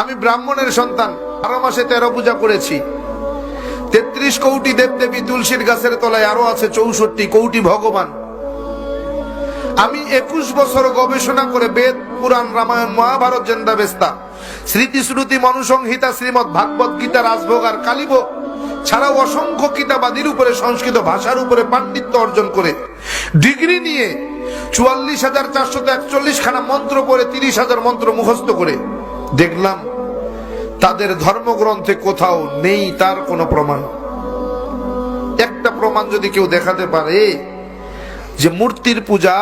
আমি ব্রাহ্মণের সন্তান, 12 মাসে 13 পূজা করেছি। 33 কোটি দেবদেবী তুলসীর গাছের তলায়, আরো আছে 64 কোটি ভগবান। আমি 21 বছর গবেষণা করে বেদ, পুরাণ, রামায়ণ, মহাভারত, জেন্দাবেস্তা, স্মৃতি শ্রুতি, মনুসংহিতা, শ্রীমৎ ভাগবত গীতা, রাজভোগ আর কালীভোগ ছাড়াও অসংখ্য কিতাবাদির উপরে, সংস্কৃত ভাষার উপরে পাণ্ডিত্য অর্জন করে ডিগ্রি নিয়ে 44,441 খানা মন্ত্র পড়ে 30,000 মন্ত্র মুখস্থ করে দেখলাম তাদের ধর্মগ্রন্থে কোথাও নেই তার কোনো প্রমাণ। একটা প্রমাণ যদি কেউ দেখাতে পারে যে মূর্তির পূজা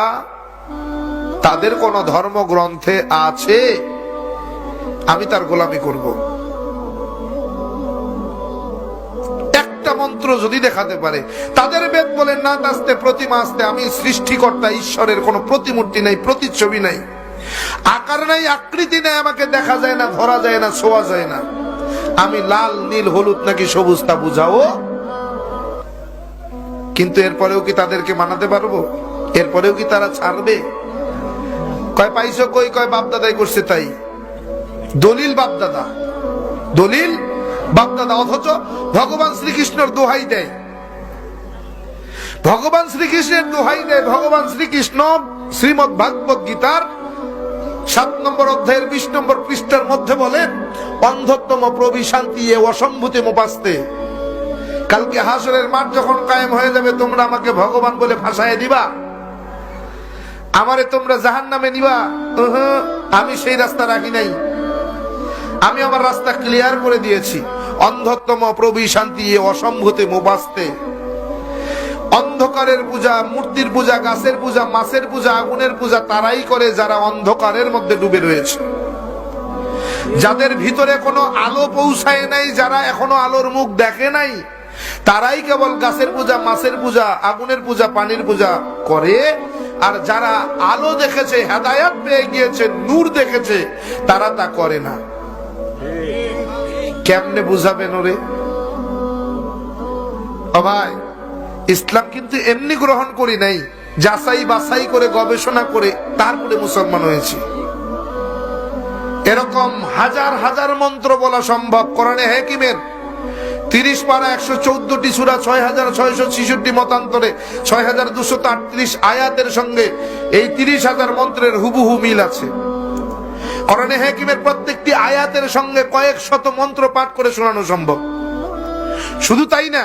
তাদের কোন ধর্মগ্রন্থে আছে, আমি তার গোলামি করব। একটা মন্ত্র যদি দেখাতে পারে, তাদের বেদ বলে না আসতে প্রতিমা আসতে, আমি সৃষ্টিকর্তা ঈশ্বরের কোন প্রতিমূর্তি নাই, প্রতিচ্ছবি নাই, আকার নাই, আকৃতি নাই, আমাকে দেখা যায় না, ধরা যায় না, ছোঁয়া যায় না, আমি লাল, নীল, হলুদ নাকি সবুজ তা বুঝাও। কিন্তু এরপরেও কি তাদেরকে মানাতে পারবো? এরপরেও কি তারা ছাড়বে? কয় পাইছো কই? কয় বাপদাদাই করছে তাই। দলিল বাপদাদা, দলিল বাপদাদা, অথচ ভগবান শ্রীকৃষ্ণের দোহাই দেয়, ভগবান শ্রীকৃষ্ণের দোহাই দেয়। ভগবান শ্রীকৃষ্ণ শ্রীমৎ ভাগবত গীতার 7 নম্বর অধ্যায়ের 20 নম্বর পৃষ্ঠার মধ্যে বলেন, অন্ধত্তম প্রবিশান্তি এ অসম্ভূতে মোপাস্তে। কালকে হাসরের মাঠ যখন কায়েম হয়ে যাবে, তোমরা আমাকে ভগবান বলে ফাঁসায় দিবা, আমারে তোমরা জাহান্নামে নিবা। আমি সেই রাস্তা রাখি নাই, আমি আমার রাস্তা ক্লিয়ার করে দিয়েছি। অন্ধত্তম প্রবিশান্তি এ অসম্ভূতে মোপাস্তে। অন্ধকারের পূজা, মূর্তির পূজা, গাছের পূজা, মাছের পূজা, আগুনের পূজা তারাই করে যারা অন্ধকারের মধ্যে ডুবে রয়েছে, যাদের ভিতরে কোনো আলো পৌঁছায় নাই, যারা এখনো আলোর মুখ দেখে নাই, তারাই কেবল গাছের পূজা, মাছের পূজা, আগুনের পূজা, পানির পূজা করে। আর যারা আলো দেখেছে, হেদায়াত পেয়ে গিয়েছে, নূর দেখেছে, তারা তা করে না। কেমনে বুঝাবেন ওরে? ও ভাই, ইসলাম কিন্তু এমনি গ্রহণ করি নাই, যাচাই বাছাই করে গবেষণা করে তারপরে মুসলমান হয়েছি। এরকম হাজার হাজার মন্ত্র বলা সম্ভব। কোরআনে হাকিমের 30 পারা 114টি সূরা, 6,666 মতান্তরে 6,238 আয়াতের সঙ্গে এই 30,000 মন্ত্রের হুবহু মিল আছে। কোরআনে হাকিমের প্রত্যেকটি আয়াতের সঙ্গে কয়েক শত মন্ত্র পাঠ করে শোনানো সম্ভব। শুধু তাই না,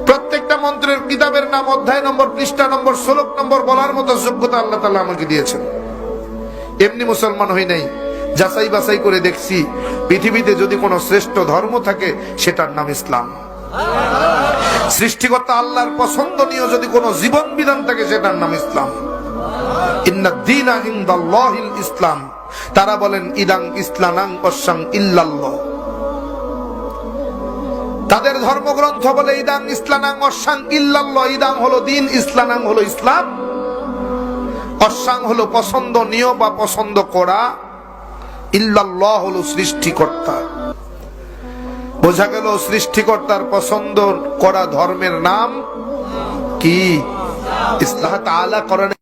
প্রত্যেকটা মন্ত্রের কিতাবের নাম, অধ্যায় নম্বর, পৃষ্ঠা নম্বর, শ্লোক নম্বর বলার মতো যোগ্যতা আল্লাহ তাআলা আমাকে দিয়েছেন। এমনি মুসলমান হই নাই, যাচাই বাছাই করে দেখছি পৃথিবীতে যদি কোনো শ্রেষ্ঠ ধর্ম থাকে সেটার নাম ইসলাম। সৃষ্টিকর্তা আল্লাহর পছন্দনীয় যদি কোনো জীবন বিধান থাকে সেটার নাম ইসলাম। ইন্নাদ দীনা ইনদাল্লাহিল ইসলাম। তারা বলেন ইদাং ইসলানাং ওয়াসাং ইল্লাল্লাহ। তাদের ধর্মগ্রন্থ বলে ইদাং ইসলানাং ওয়াসাং ইল্লাল্লাহ। ইদাং হলো দিন, ইসলানাং হলো ইসলাম, ওয়াসাং হলো পছন্দনীয় বা পছন্দ করা, ইল্লাল্লাহ হলো সৃষ্টিকর্তা। বোঝা গেল সৃষ্টিকর্তার পছন্দ করা ধর্মের নাম কি? ইসলাম। তাআলা কোরআনে